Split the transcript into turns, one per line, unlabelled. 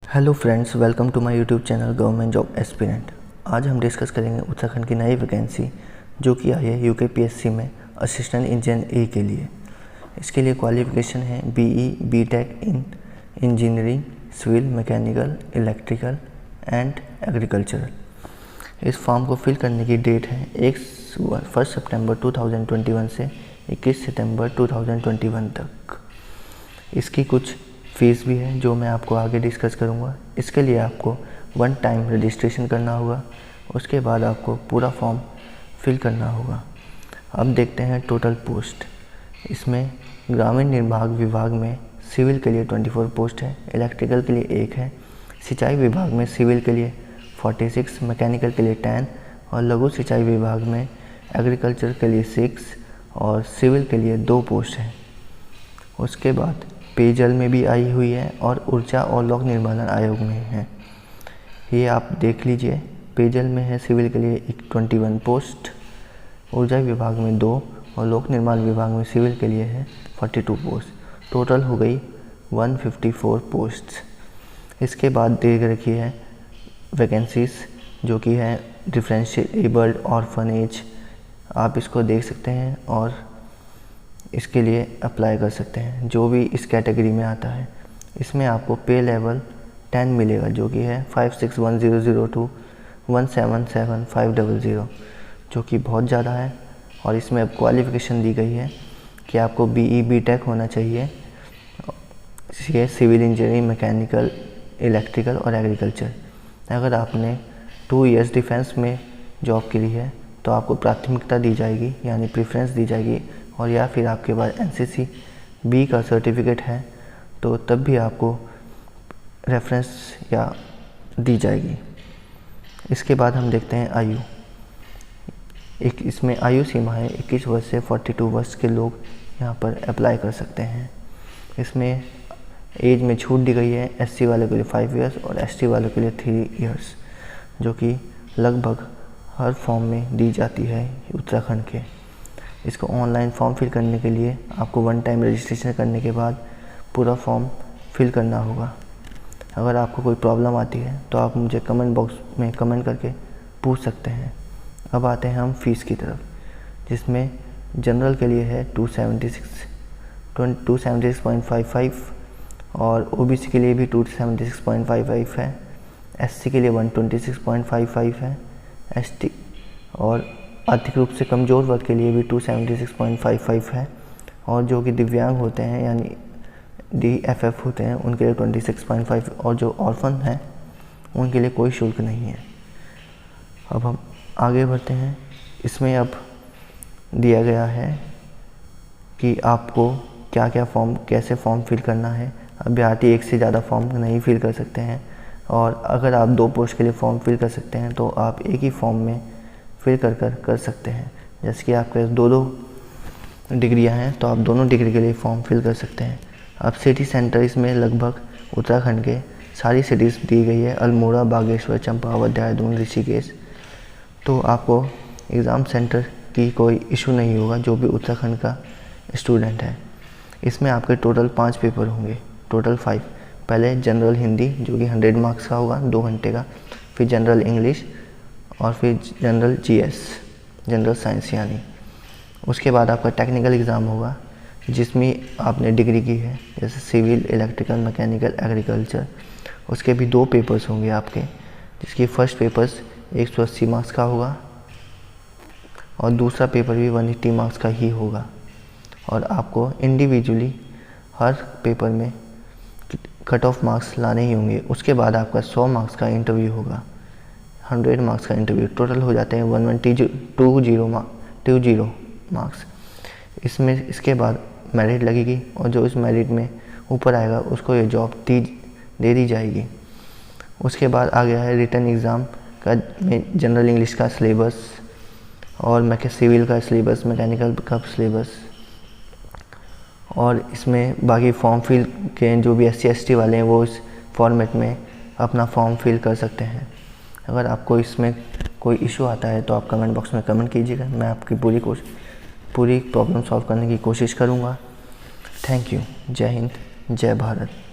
Hello friends, welcome to my YouTube channel government job aspirant. आज हम discuss करेंगे उत्तराखंड की नई वैकेंसी जो कि आई है यूकेपीएससी में असिस्टेंट इंजीनियर ए के लिए। इसके लिए क्वालिफ़िकेशन है BE BTech in engineering, civil, mechanical, electrical and agricultural. इस फॉर्म को फिल करने की डेट है 1 सितंबर 2021 से 21 सितंबर 2021 तक। इसकी कुछ फ़ीस भी है जो मैं आपको आगे डिस्कस करूँगा। इसके लिए आपको वन टाइम रजिस्ट्रेशन करना होगा, उसके बाद आपको पूरा फॉर्म फिल करना होगा। अब देखते हैं टोटल पोस्ट। इसमें ग्रामीण निर्माण विभाग में सिविल के लिए 24 पोस्ट है, इलेक्ट्रिकल के लिए 1 है, सिंचाई विभाग में सिविल के लिए 46, मैकेनिकल के लिए 10 और लघु सिंचाई विभाग में एग्रीकल्चर के लिए 6 और सिविल के लिए 2 पोस्ट हैं। उसके बाद पेयजल में भी आई हुई है और ऊर्जा और लोक निर्माण आयोग में है। ये आप देख लीजिए। पेयजल में है सिविल के लिए 21 पोस्ट, ऊर्जा विभाग में 2 और लोक निर्माण विभाग में सिविल के लिए है 42 पोस्ट। टोटल हो गई 154 पोस्ट्स। इसके बाद दे रखी है वैकेंसीज जो कि है डिफरेंशिएबल्ड ऑर्फनेज। आप इसको देख सकते हैं और इसके लिए अप्लाई कर सकते हैं जो भी इस कैटेगरी में आता है। इसमें आपको पे लेवल 10 मिलेगा जो कि है 561002 to 177500, जो कि बहुत ज़्यादा है। और इसमें अब क्वालिफ़िकेशन दी गई है कि आपको बीई बीटेक होना चाहिए, ये सिविल इंजीनियरिंग, मैकेनिकल, इलेक्ट्रिकल और एग्रीकल्चर। अगर आपने 2 इयर्स डिफेंस में जॉब के लिए है तो आपको प्राथमिकता दी जाएगी, यानी प्रेफरेंस दी जाएगी। और या फिर आपके पास एनसीसी बी का सर्टिफिकेट है तो तब भी आपको रेफरेंस या दी जाएगी। इसके बाद हम देखते हैं आयु। इसमें आयु सीमा है 21 वर्ष से 42 वर्ष के लोग यहाँ पर अप्लाई कर सकते हैं। इसमें एज में छूट दी गई है एससी वाले के लिए 5 इयर्स और एसटी वाले के लिए 3 इयर्स, जो कि लगभग हर फॉर्म में दी जाती है उत्तराखंड के। इसको ऑनलाइन फॉर्म फिल करने के लिए आपको वन टाइम रजिस्ट्रेशन करने के बाद पूरा फॉर्म फिल करना होगा। अगर आपको कोई प्रॉब्लम आती है तो आप मुझे कमेंट बॉक्स में कमेंट करके पूछ सकते हैं। अब आते हैं हम फ़ीस की तरफ, जिसमें जनरल के लिए है 276.55 और ओबीसी के लिए भी 276.55 है, एससी के लिए 126.55 है, एसटी और आर्थिक रूप से कमज़ोर वर्ग के लिए भी 276.55 है। और जो कि दिव्यांग होते हैं यानी DFF होते हैं उनके लिए 26.5 और जो ऑर्फन हैं उनके लिए कोई शुल्क नहीं है। अब हम आगे बढ़ते हैं। इसमें अब दिया गया है कि आपको क्या क्या कैसे फॉर्म फिल करना है। अभ्यर्थी एक से ज़्यादा फॉर्म नहीं फिल कर सकते हैं और अगर आप 2 पोस्ट के लिए फॉर्म फिल कर सकते हैं तो आप एक ही फॉर्म में फिल कर सकते हैं। जैसे कि आपके पास 2 डिग्रियां हैं तो आप दोनों डिग्री के लिए फॉर्म फिल कर सकते हैं। अब सिटी सेंटर इसमें लगभग उत्तराखंड के सारी सिटीज़ दी गई है, अल्मोड़ा, बागेश्वर, चंपावत, देहरादून, ऋषिकेश। तो आपको एग्ज़ाम सेंटर की कोई इशू नहीं होगा जो भी उत्तराखंड का स्टूडेंट है। इसमें आपके टोटल 5 पेपर होंगे, टोटल 5। पहले जनरल हिंदी जो कि 100 मार्क्स का होगा 2 घंटे का, फिर जनरल इंग्लिश और फिर जनरल जीएस, जनरल साइंस यानी। उसके बाद आपका टेक्निकल एग्ज़ाम होगा जिसमें आपने डिग्री की है, जैसे सिविल, इलेक्ट्रिकल, मैकेनिकल, एग्रीकल्चर। उसके भी 2 पेपर्स होंगे आपके, जिसकी फ़र्स्ट पेपर्स 180 मार्क्स का होगा और दूसरा पेपर भी 180 मार्क्स का ही होगा। और आपको इंडिविजुअली हर पेपर में कट ऑफ मार्क्स लाने ही होंगे। उसके बाद आपका 100 मार्क्स का इंटरव्यू होगा, 100 मार्क्स का इंटरव्यू। टोटल हो जाते हैं 120 मार्क्स। इसमें इसके बाद मेरिट लगेगी और जो इस मेरिट में ऊपर आएगा उसको ये जॉब दे दी जाएगी। उसके बाद आ गया है रिटन एग्ज़ाम का में जनरल इंग्लिश का सिलेबस और सिविल का सिलेबस, मैकेनिकल का सिलेबस। और इसमें बाकी फॉर्म फिल के जो भी SC ST वाले हैं वो इस फॉर्मेट में अपना फॉर्म फिल कर सकते हैं। अगर आपको इसमें कोई इशू आता है तो आप कमेंट बॉक्स में कमेंट कीजिएगा, मैं आपकी पूरी प्रॉब्लम सॉल्व करने की कोशिश करूँगा। Thank you. जय हिंद, जय भारत।